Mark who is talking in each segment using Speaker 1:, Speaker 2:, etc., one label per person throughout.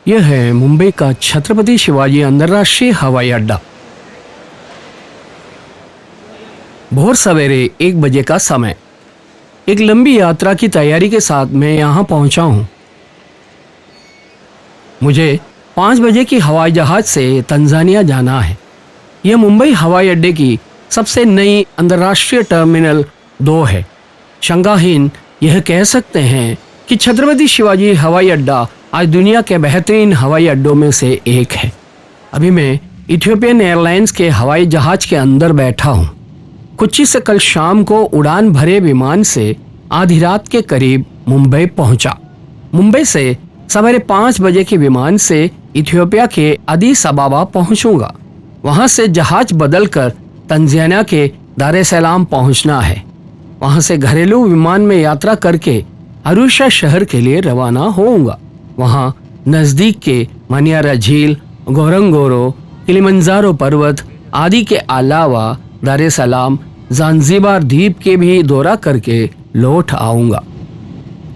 Speaker 1: यह है मुंबई का छत्रपति शिवाजी अंतर्राष्ट्रीय हवाई अड्डा। भोर सवेरे 1 बजे का समय। एक लंबी यात्रा की तैयारी के साथ मैं यहाँ पहुँचा हूँ। मुझे 5 बजे की हवाई जहाज से तंजानिया जाना है। यह मुंबई हवाई अड्डे की सबसे नई अंतर्राष्ट्रीय टर्मिनल 2 है। शंकाहीन यह कह सकते हैं कि छत्रपति शिवाजी हवाई अड्डा आज दुनिया के बेहतरीन हवाई अड्डों में से एक है। अभी मैं इथियोपियन एयरलाइंस के हवाई जहाज के अंदर बैठा हूँ। कोच्चि से कल शाम को उड़ान भरे विमान से आधी रात के करीब मुंबई पहुंचा। मुंबई से सवेरे 5 बजे के विमान से इथियोपिया के अदीस अबाबा पहुंचूंगा। वहां से जहाज बदलकर तंजानिया के दार ए सलाम पहुंचना है। वहां से घरेलू विमान में यात्रा करके अरुशा शहर के लिए रवाना होऊंगा। वहां नजदीक के मनियारा झील, गोरंगोरो, किलिमंजारो पर्वत आदि के अलावा दार ए सलाम, ज़ांज़ीबार द्वीप के भी दौरा करके लौट आऊंगा।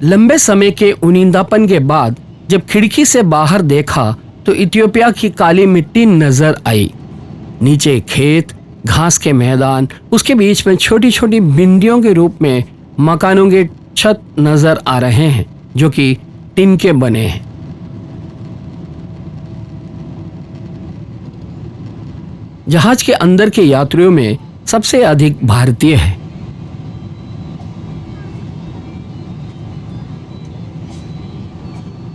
Speaker 1: लंबे समय के उनींदापन के बाद जब खिड़की से बाहर देखा तो इथियोपिया की काली मिट्टी नजर आई। नीचे खेत, घास के मैदान, उसके बीच में छोटी छोटी बिंदियों के रूप में मकानों के छत नजर आ रहे हैं जो कि टिन के बने हैं। जहाज के अंदर के यात्रियों में सबसे अधिक भारतीय हैं।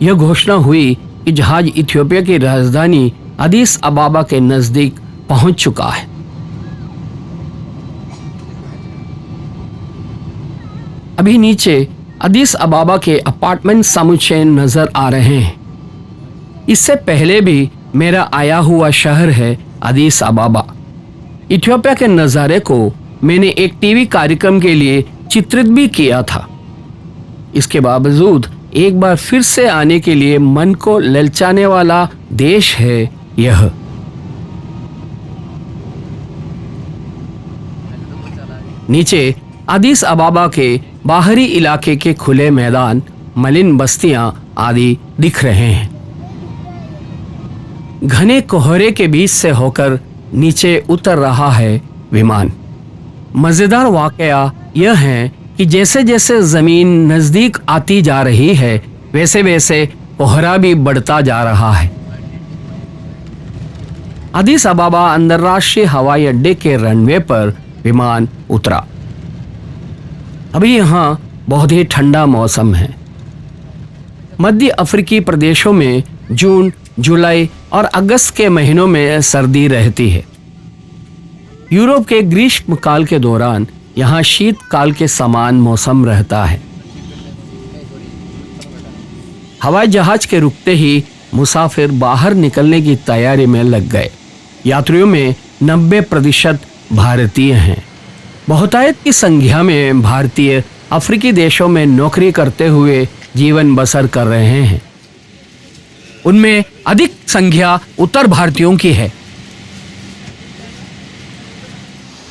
Speaker 1: यह घोषणा हुई कि जहाज इथियोपिया की राजधानी अदीस अबाबा के नजदीक पहुंच चुका है। अभी नीचे अदीस अबाबा के अपार्टमेंट समुच्चय नजर आ रहे हैं। इससे पहले भी मेरा आया हुआ शहर है अदीस अबाबा। इथियोपिया के नज़ारे को मैंने एक टीवी कार्यक्रम के लिए चित्रित भी किया था। इसके बावजूद एक बार फिर से आने के लिए मन को ललचाने वाला देश है यह। नीचे अदीस अबाबा के बाहरी इलाके के खुले मैदान, मलिन बस्तियां आदि दिख रहे हैं। घने कोहरे के बीच से होकर नीचे उतर रहा है विमान। मजेदार वाकया यह है कि जैसे जैसे जमीन नजदीक आती जा रही है वैसे वैसे कोहरा भी बढ़ता जा रहा है। अदीस अबाबा अंतर्राष्ट्रीय हवाई अड्डे के रनवे पर विमान उतरा। अभी यहाँ बहुत ही ठंडा मौसम है। मध्य अफ्रीकी प्रदेशों में जून, जुलाई और अगस्त के महीनों में सर्दी रहती है। यूरोप के ग्रीष्म काल के दौरान यहाँ शीतकाल के समान मौसम रहता है। हवाई जहाज के रुकते ही मुसाफिर बाहर निकलने की तैयारी में लग गए। यात्रियों में 90% भारतीय हैं। बहुतायत की संख्या में भारतीय अफ्रीकी देशों में नौकरी करते हुए जीवन बसर कर रहे हैं। उनमें अधिक संख्या उत्तर भारतीयों की है।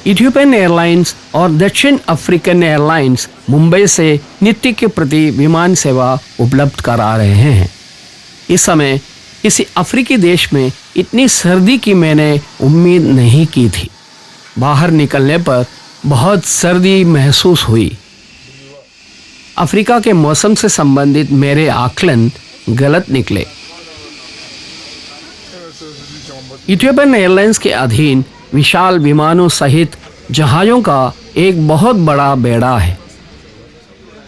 Speaker 1: इथियोपियन एयरलाइंस और दक्षिण अफ्रीकन एयरलाइंस मुंबई से नित्य के प्रति विमान सेवा उपलब्ध करा रहे हैं। इस समय किसी अफ्रीकी देश में इतनी सर्दी की मैंने उम्मीद नहीं की थी। बाहर निकलने पर बहुत सर्दी महसूस हुई। अफ्रीका के मौसम से संबंधित मेरे आकलन गलत निकले। इथियोपियन एयरलाइंस के अधीन विशाल विमानों सहित जहाज़ों का एक बहुत बड़ा बेड़ा है।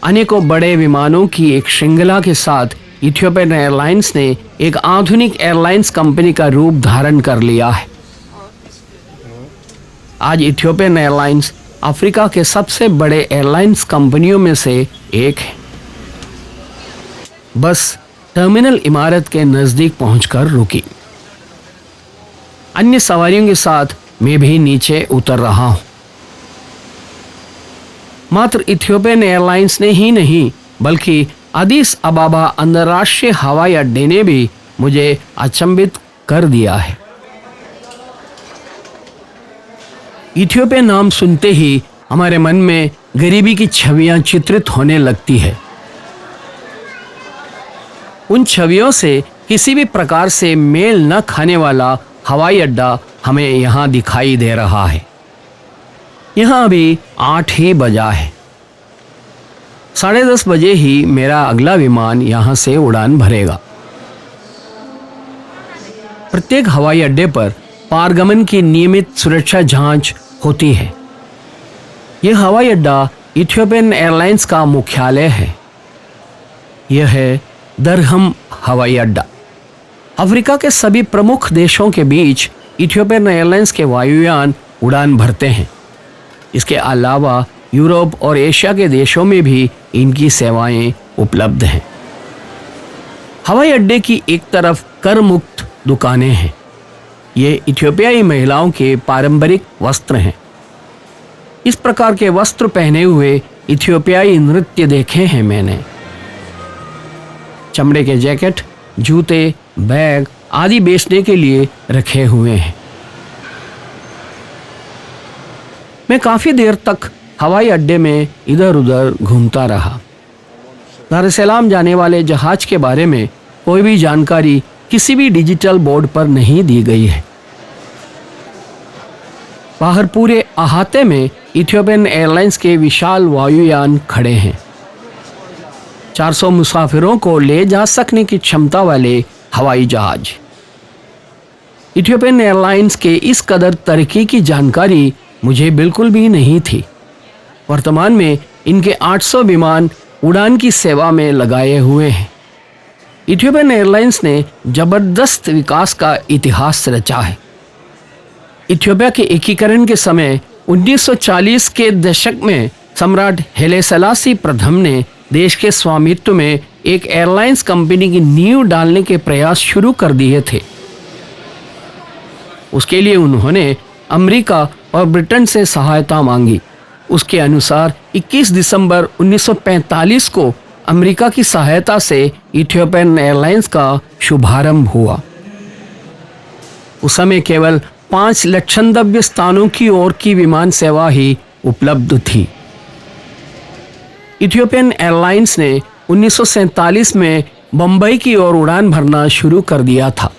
Speaker 1: अनेकों बड़े विमानों की एक श्रृंखला के साथ इथियोपियन एयरलाइंस ने एक आधुनिक एयरलाइंस कंपनी का रूप धारण कर लिया है। आज इथियोपियन एयरलाइंस अफ्रीका के सबसे बड़े एयरलाइंस कंपनियों में से एक है। बस टर्मिनल इमारत के नजदीक पहुंचकर रुकी। अन्य सवारियों के साथ मैं भी नीचे उतर रहा हूं। मात्र इथियोपियन एयरलाइंस ने ही नहीं बल्कि अदीस अबाबा अंतर्राष्ट्रीय हवाई अड्डे ने भी मुझे अचंभित कर दिया है। इथियोपिया नाम सुनते ही हमारे मन में गरीबी की छवियां चित्रित होने लगती है। उन छवियों से किसी भी प्रकार से मेल न खाने वाला हवाई अड्डा हमें यहाँ दिखाई दे रहा है। यहाँ अभी 8 ही बजा है। 10:30 बजे ही मेरा अगला विमान यहाँ से उड़ान भरेगा। प्रत्येक हवाई अड्डे पर पारगमन की नियमित सुरक्षा जांच होती है। यह हवाई अड्डा इथियोपियन एयरलाइंस का मुख्यालय है। यह है दरहम हवाई अड्डा। अफ्रीका के सभी प्रमुख देशों के बीच इथियोपियन एयरलाइंस के वायुयान उड़ान भरते हैं। इसके अलावा यूरोप और एशिया के देशों में भी इनकी सेवाएं उपलब्ध हैं। हवाई अड्डे की एक तरफ कर मुक्त दुकानें हैं। ये इथियोपियाई महिलाओं के पारंपरिक वस्त्र हैं। इस प्रकार के वस्त्र पहने हुए इथियोपियाई नृत्य देखे हैं मैंने। चमड़े के जैकेट, जूते, बैग आदि बेचने के लिए रखे हुए हैं। मैं काफी देर तक हवाई अड्डे में इधर उधर घूमता रहा। दार एस सलाम जाने वाले जहाज के बारे में कोई भी जानकारी किसी भी डिजिटल बोर्ड पर नहीं दी गई है। बाहर पूरे अहाते में इथियोपियन एयरलाइंस के विशाल वायुयान खड़े हैं। 400 मुसाफिरों को ले जा सकने की क्षमता वाले हवाई जहाज। इथियोपियन एयरलाइंस के इस कदर तरक्की की जानकारी मुझे बिल्कुल भी नहीं थी। वर्तमान में इनके 800 विमान उड़ान की सेवा में लगाए हुए हैं। इथियोपियन एयरलाइंस ने जबरदस्त विकास का इतिहास रचा है। इथियोपिया के एकीकरण के समय 1940 के दशक में सम्राट हैले सेलासी प्रथम ने देश के स्वामित्व में एक एयरलाइंस कंपनी की नींव डालने के प्रयास शुरू कर दिए थे। उसके लिए उन्होंने अमेरिका और ब्रिटेन से सहायता मांगी। उसके अनुसार 21 दिसंबर 1945 को अमेरिका की सहायता से इथियोपियन एयरलाइंस का शुभारंभ हुआ। उस समय केवल 5 लक्षणद्रव्य स्थानों की ओर की विमान सेवा ही उपलब्ध थी। इथियोपियन एयरलाइंस ने 1947 में बंबई की ओर उड़ान भरना शुरू कर दिया था।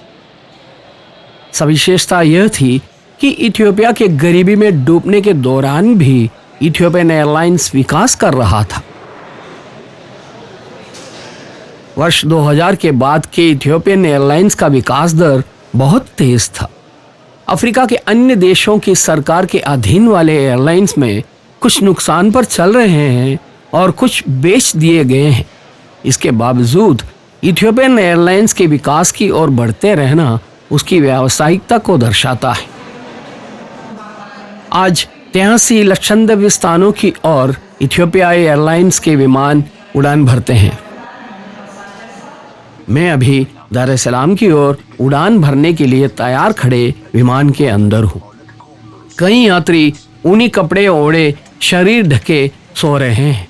Speaker 1: सविशेषता यह थी कि इथियोपिया के गरीबी में डूबने के दौरान भी इथियोपियन एयरलाइंस विकास कर रहा था। वर्ष 2000 के बाद के इथियोपियन एयरलाइंस का विकास दर बहुत तेज था। अफ्रीका के अन्य देशों की सरकार के अधीन वाले एयरलाइंस में कुछ नुकसान पर चल रहे हैं और कुछ बेच दिए गए हैं। इसके बावजूद इथियोपियन एयरलाइंस के विकास की ओर बढ़ते रहना उसकी व्यावसायिकता को दर्शाता है। आज 83 लक्षणद्रव्य स्थानों की ओर इथियोपियाई एयरलाइंस के विमान उड़ान भरते हैं। मैं अभी दार एस सलाम की ओर उड़ान भरने के लिए तैयार खड़े विमान के अंदर हूँ। कई यात्री ऊनी कपड़े ओढ़े शरीर ढके सो रहे हैं।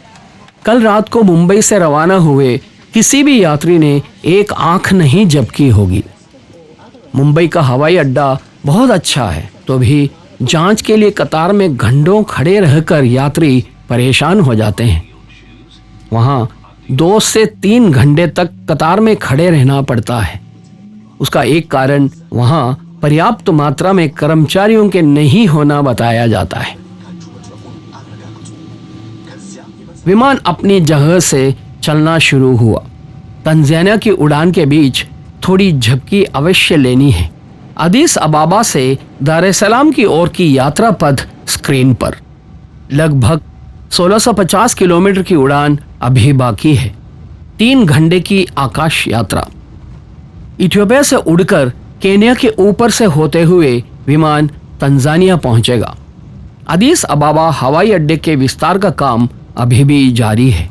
Speaker 1: कल रात को मुंबई से रवाना हुए किसी भी यात्री ने एक आंख नहीं झपकी होगी। मुंबई का हवाई अड्डा बहुत अच्छा है, तो भी जांच के लिए कतार में घंटों खड़े रहकर यात्री परेशान हो जाते हैं। वहाँ 2 से 3 घंटे तक कतार में खड़े रहना पड़ता है। उसका एक कारण वहाँ पर्याप्त मात्रा में कर्मचारियों के नहीं होना बताया जाता है। विमान अपनी जगह से चलना शुरू हुआ। तंजानिया की उड़ान के बीच थोड़ी झपकी अवश्य लेनी है। अदीस अबाबा से दार एस सलाम की ओर की यात्रा पथ स्क्रीन पर। लगभग 1650 किलोमीटर की उड़ान अभी बाकी है। 3 घंटे की आकाश यात्रा। इथियोपिया से उड़कर केन्या के ऊपर से होते हुए विमान तंजानिया पहुंचेगा। अदीस अबाबा हवाई अड्डे के विस्तार का काम अभी भी जारी है।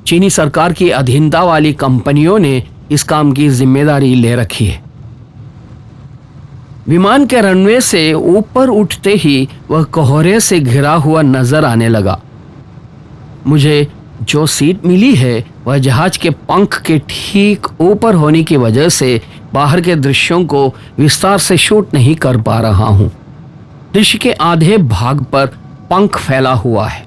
Speaker 1: चीनी सरकार की अधीनता वाली कंपनियों ने इस काम की जिम्मेदारी ले रखी है। विमान के रनवे से ऊपर उठते ही वह कोहरे से घिरा हुआ नजर आने लगा। मुझे जो सीट मिली है वह जहाज के पंख के ठीक ऊपर होने की वजह से बाहर के दृश्यों को विस्तार से शूट नहीं कर पा रहा हूँ। दृश्य के आधे भाग पर पंख फैला हुआ है।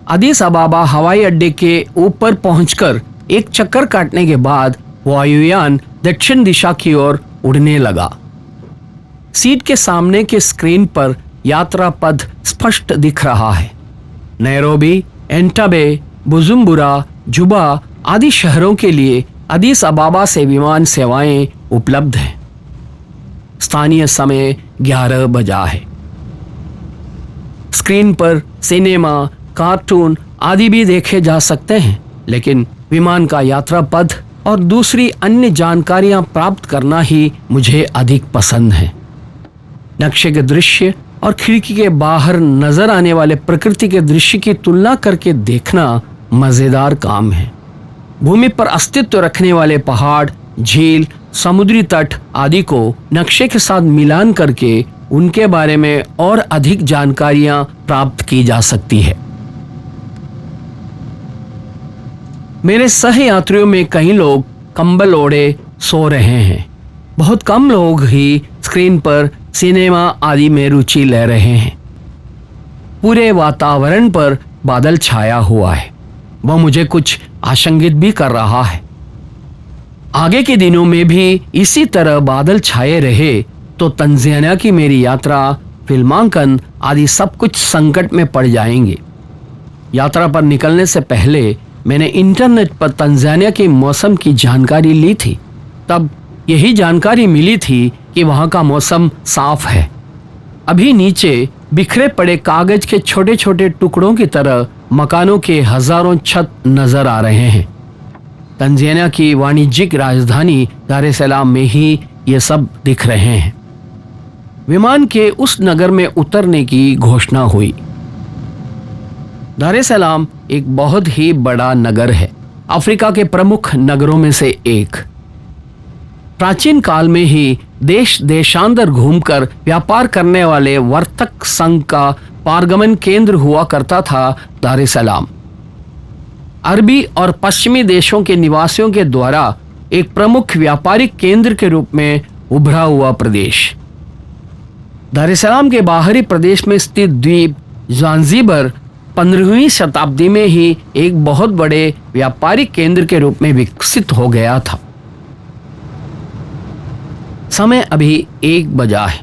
Speaker 1: अदीस अबाबा हवाई अड्डे के ऊपर पहुंचकर एक चक्कर काटने के बाद वायुयान दक्षिण दिशा की ओर उड़ने लगा। सीट के सामने के स्क्रीन पर यात्रा पथ स्पष्ट दिख रहा है। नैरोबी, एंटाबे, बुजुम्बुरा, जुबा आदि शहरों के लिए अदीस अबाबा से विमान सेवाएं उपलब्ध हैं। स्थानीय समय 11 बजा है। स्क्रीन पर सिनेमा, कार्टून आदि भी देखे जा सकते हैं, लेकिन विमान का यात्रा पथ और दूसरी अन्य जानकारियां प्राप्त करना ही मुझे अधिक पसंद है। नक्शे के दृश्य और खिड़की के बाहर नजर आने वाले प्रकृति के दृश्य की तुलना करके देखना मजेदार काम है। भूमि पर अस्तित्व रखने वाले पहाड़, झील, समुद्री तट आदि को नक्शे के साथ मिलान करके उनके बारे में और अधिक जानकारियां प्राप्त की जा सकती है। मेरे सहयात्रियों में कई लोग कंबल ओढ़े सो रहे हैं। बहुत कम लोग ही स्क्रीन पर सिनेमा आदि में रुचि ले रहे हैं। पूरे वातावरण पर बादल छाया हुआ है। वह मुझे कुछ आशंकित भी कर रहा है। आगे के दिनों में भी इसी तरह बादल छाए रहे तो तंजानिया की मेरी यात्रा, फिल्मांकन आदि सब कुछ संकट में पड़ जाएंगे। यात्रा पर निकलने से पहले मैंने इंटरनेट पर तंजानिया के मौसम की जानकारी ली थी। तब यही जानकारी मिली थी कि वहाँ का मौसम साफ है। अभी नीचे बिखरे पड़े कागज के छोटे छोटे टुकड़ों की तरह मकानों के हजारों छत नजर आ रहे हैं। तंजानिया की वाणिज्यिक राजधानी दार एस सलाम में ही ये सब दिख रहे हैं। विमान के उस नगर में उतरने की घोषणा हुई। दार एस सलाम एक बहुत ही बड़ा नगर है, अफ्रीका के प्रमुख नगरों में से एक। प्राचीन काल में ही देश देशांतर घूमकर व्यापार करने वाले वर्तक संघ का पारगमन केंद्र हुआ करता था दार एस सलाम। अरबी और पश्चिमी देशों के निवासियों के द्वारा एक प्रमुख व्यापारिक केंद्र के रूप में उभरा हुआ प्रदेश। दार एस सलाम के बाहरी प्रदेश में स्थित द्वीप ज़ांज़ीबर 15वीं शताब्दी में ही एक बहुत बड़े व्यापारिक केंद्र के रूप में विकसित हो गया था। समय अभी 1 बजा है।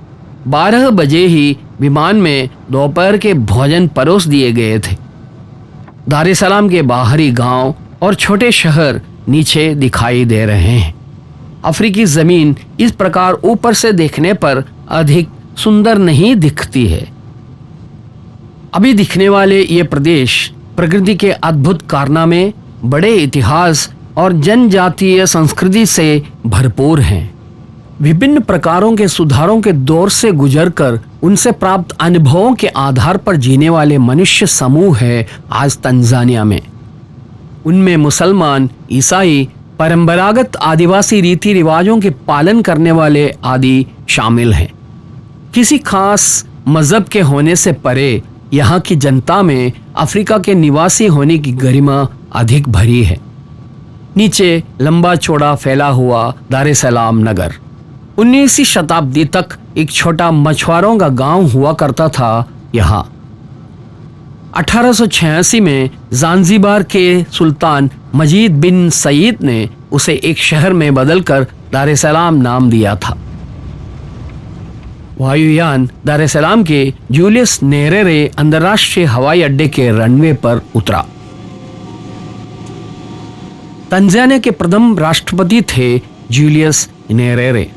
Speaker 1: 12 बजे ही विमान में दोपहर के भोजन परोस दिए गए थे। दार एस सलाम के बाहरी गांव और छोटे शहर नीचे दिखाई दे रहे हैं। अफ्रीकी जमीन इस प्रकार ऊपर से देखने पर अधिक सुंदर नहीं दिखती है। अभी दिखने वाले ये प्रदेश प्रकृति के अद्भुत कारनामे, बड़े इतिहास और जनजातीय संस्कृति से भरपूर हैं। विभिन्न प्रकारों के सुधारों के दौर से गुजरकर उनसे प्राप्त अनुभवों के आधार पर जीने वाले मनुष्य समूह है आज तंजानिया में। उनमें मुसलमान, ईसाई, परंपरागत आदिवासी रीति रिवाजों के पालन करने वाले आदि शामिल हैं। किसी खास मजहब के होने से परे यहाँ की जनता में अफ्रीका के निवासी होने की गरिमा अधिक भरी है। नीचे लंबा चौड़ा फैला हुआ दार एस सलाम नगर 19वीं शताब्दी तक एक छोटा मछुआरों का गांव हुआ करता था। यहाँ 1886 में ज़ांज़ीबार के सुल्तान मजीद बिन सईद ने उसे एक शहर में बदलकर दार एस सलाम नाम दिया था। वायुयान दार एस सलाम के जूलियस नेरेरे अंतर्राष्ट्रीय हवाई अड्डे के रनवे पर उतरा। तंजानिया के प्रथम राष्ट्रपति थे जूलियस नेरेरे।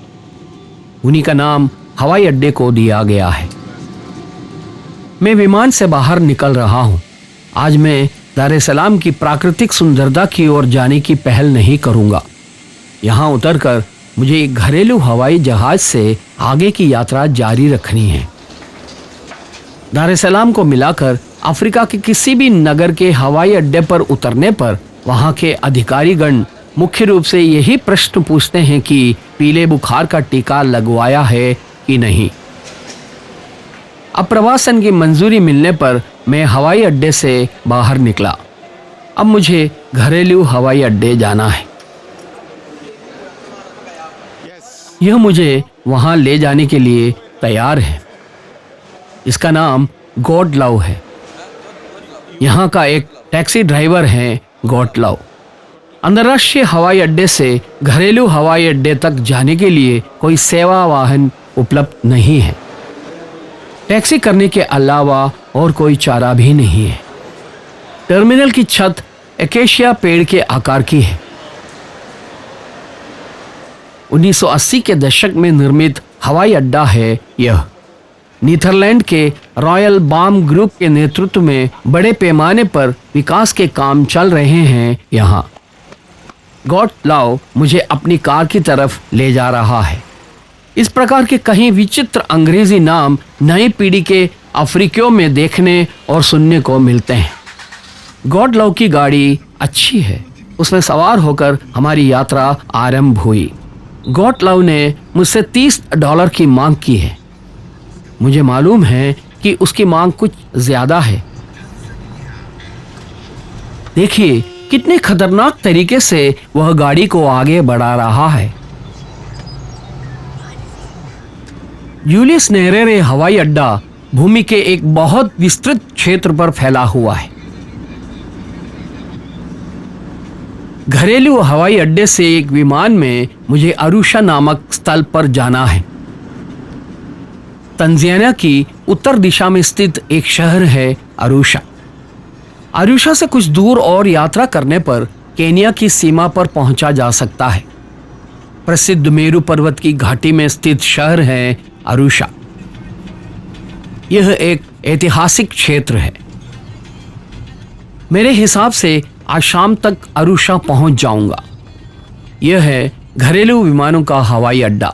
Speaker 1: उन्हीं का नाम हवाई अड्डे को दिया गया है। मैं विमान से बाहर निकल रहा हूँ। आज मैं दार एस सलाम की प्राकृतिक सुंदरता की ओर जाने की पहल नहीं करूँगा। यहाँ उतरकर मुझे एक घरेलू हवाई जहाज से आगे की यात्रा जारी रखनी है। दार एस सलाम को मिलाकर अफ्रीका के किसी भी नगर के हवाई अड्डे पर उतरने पर वहाँ के अधिकारीगण मुख्य रूप से यही प्रश्न पूछते हैं कि पीले बुखार का टीका लगवाया है कि नहीं। अब प्रवासन की मंजूरी मिलने पर मैं हवाई अड्डे से बाहर निकला। अब मुझे घरेलू हवाई अड्डे जाना है। यह मुझे वहां ले जाने के लिए तैयार है। इसका नाम गॉडलव है। यहाँ का एक टैक्सी ड्राइवर है गॉडलव। अंतर्राष्ट्रीय हवाई अड्डे से घरेलू हवाई अड्डे तक जाने के लिए कोई सेवा वाहन उपलब्ध नहीं है। टैक्सी करने के अलावा और कोई चारा भी नहीं है। टर्मिनल की छत एकेशिया पेड़ के आकार की है। 1980 के दशक में निर्मित हवाई अड्डा है यह। नीदरलैंड के रॉयल बाम ग्रुप के नेतृत्व में बड़े पैमाने पर विकास के काम चल रहे हैं यहाँ। गॉटलाव मुझे अपनी कार की तरफ ले जा रहा है। इस प्रकार के कहीं विचित्र अंग्रेजी नाम नई पीढ़ी के अफ्रीकियों में देखने और सुनने को मिलते हैं। गॉटलाव की गाड़ी अच्छी है। उसमें सवार होकर हमारी यात्रा आरंभ हुई। गॉटलाव ने मुझसे $30 की मांग की है। मुझे मालूम है कि उसकी मांग कुछ ज्यादा है। देखिए कितने खतरनाक तरीके से वह गाड़ी को आगे बढ़ा रहा है। जूलियस नेरेरे हवाई अड्डा भूमि के एक बहुत विस्तृत क्षेत्र पर फैला हुआ है। घरेलू हवाई अड्डे से एक विमान में मुझे अरुशा नामक स्थल पर जाना है। तंजानिया की उत्तर दिशा में स्थित एक शहर है अरुशा। अरुशा से कुछ दूर और यात्रा करने पर केन्या की सीमा पर पहुंचा जा सकता है। प्रसिद्ध मेरू पर्वत की घाटी में स्थित शहर है अरुशा। यह एक ऐतिहासिक क्षेत्र है। मेरे हिसाब से आज शाम तक अरुशा पहुंच जाऊंगा। यह है घरेलू विमानों का हवाई अड्डा।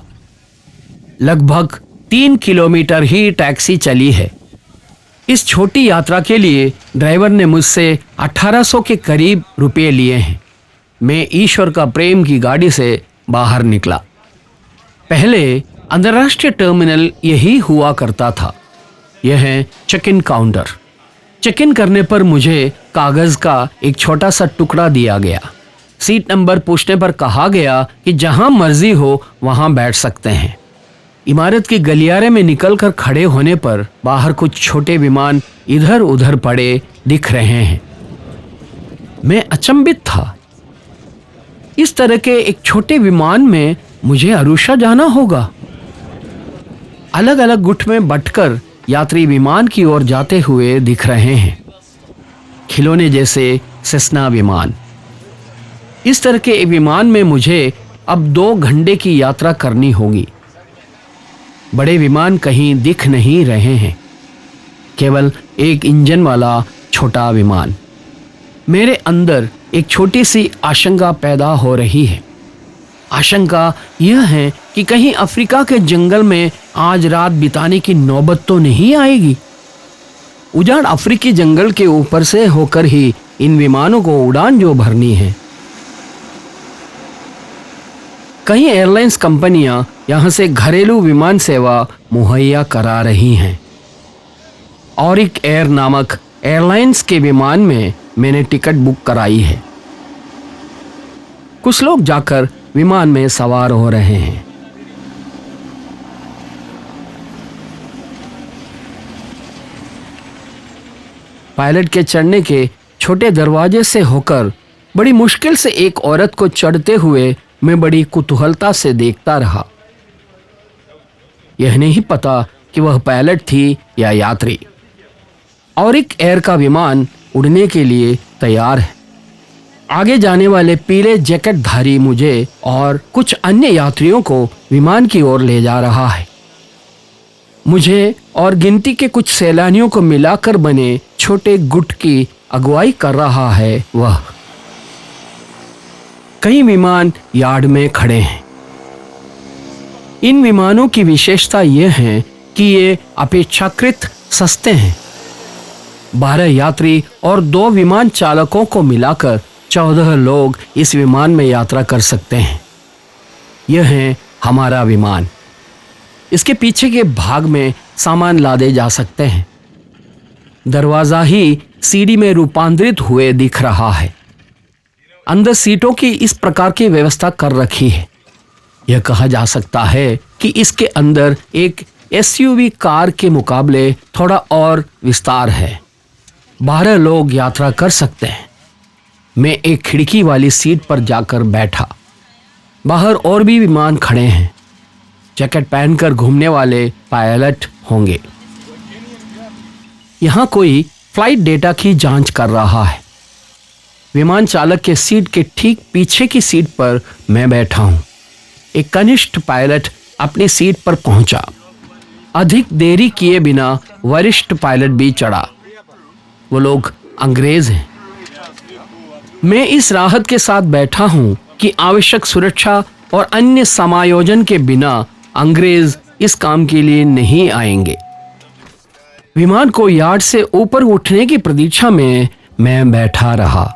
Speaker 1: लगभग 3 किलोमीटर ही टैक्सी चली है। इस छोटी यात्रा के लिए ड्राइवर ने मुझसे 1800 के करीब रुपये लिए हैं। मैं ईश्वर का प्रेम की गाड़ी से बाहर निकला। पहले अंतर्राष्ट्रीय टर्मिनल यही हुआ करता था। यह है check in counter. Check in करने पर मुझे कागज का एक छोटा सा टुकड़ा दिया गया। सीट नंबर पूछने पर कहा गया कि जहां मर्जी हो वहां बैठ सकते हैं। इमारत के गलियारे में निकलकर खड़े होने पर बाहर कुछ छोटे विमान इधर उधर पड़े दिख रहे हैं। मैं अचंभित था। इस तरह के एक छोटे विमान में मुझे अरुशा जाना होगा। अलग अलग गुट में बंटकर यात्री विमान की ओर जाते हुए दिख रहे हैं। खिलौने जैसे सेस्ना विमान। इस तरह के विमान में मुझे अब 2 घंटे की यात्रा करनी होगी। बड़े विमान कहीं दिख नहीं रहे हैं, केवल एक इंजन वाला छोटा विमान। मेरे अंदर एक छोटी सी आशंका पैदा हो रही है। आशंका यह है कि कहीं अफ्रीका के जंगल में आज रात बिताने की नौबत तो नहीं आएगी। उजाड़ अफ्रीकी जंगल के ऊपर से होकर ही इन विमानों को उड़ान जो भरनी है। कई एयरलाइंस कंपनियां यहां से घरेलू विमान सेवा मुहैया करा रही हैं। ऑरिक एयर नामक एयरलाइंस के विमान में मैंने टिकट बुक कराई है। कुछ लोग जाकर विमान में सवार हो रहे हैं। पायलट के चढ़ने के छोटे दरवाजे से होकर बड़ी मुश्किल से एक औरत को चढ़ते हुए मैं बड़ी कुतूहलता से देखता रहा। यह नहीं पता कि वह पायलट थी या यात्री। ऑरिक एयर का विमान उड़ने के लिए तैयार है। आगे जाने वाले पीले जैकेटधारी मुझे और कुछ अन्य यात्रियों को विमान की ओर ले जा रहा है। मुझे और गिनती के कुछ सैलानियों को मिलाकर बने छोटे गुट की अगुवाई कर रहा है वह। कई विमान यार्ड में खड़े हैं। इन विमानों की विशेषता यह है कि ये अपेक्षाकृत सस्ते हैं। 12 यात्री और 2 विमान चालकों को मिलाकर 14 लोग इस विमान में यात्रा कर सकते हैं। यह है हमारा विमान। इसके पीछे के भाग में सामान लादे जा सकते हैं। दरवाजा ही सीढ़ी में रूपांतरित हुए दिख रहा है। अंदर सीटों की इस प्रकार की व्यवस्था कर रखी है। यह कहा जा सकता है कि इसके अंदर एक एसयूवी कार के मुकाबले थोड़ा और विस्तार है। 12 लोग यात्रा कर सकते हैं। मैं एक खिड़की वाली सीट पर जाकर बैठा। बाहर और भी विमान खड़े हैं। जैकेट पहनकर घूमने वाले पायलट होंगे। यहाँ कोई फ्लाइट डेटा की जांच कर रहा है। विमान चालक के सीट के ठीक पीछे की सीट पर मैं बैठा हूं। एक कनिष्ठ पायलट अपनी सीट पर पहुंचा। अधिक देरी किए बिना वरिष्ठ पायलट भी चढ़ा। वो लोग अंग्रेज हैं। मैं इस राहत के साथ बैठा हूं कि आवश्यक सुरक्षा और अन्य समायोजन के बिना अंग्रेज इस काम के लिए नहीं आएंगे। विमान को यार्ड से ऊपर उठने की प्रतीक्षा में मैं बैठा रहा।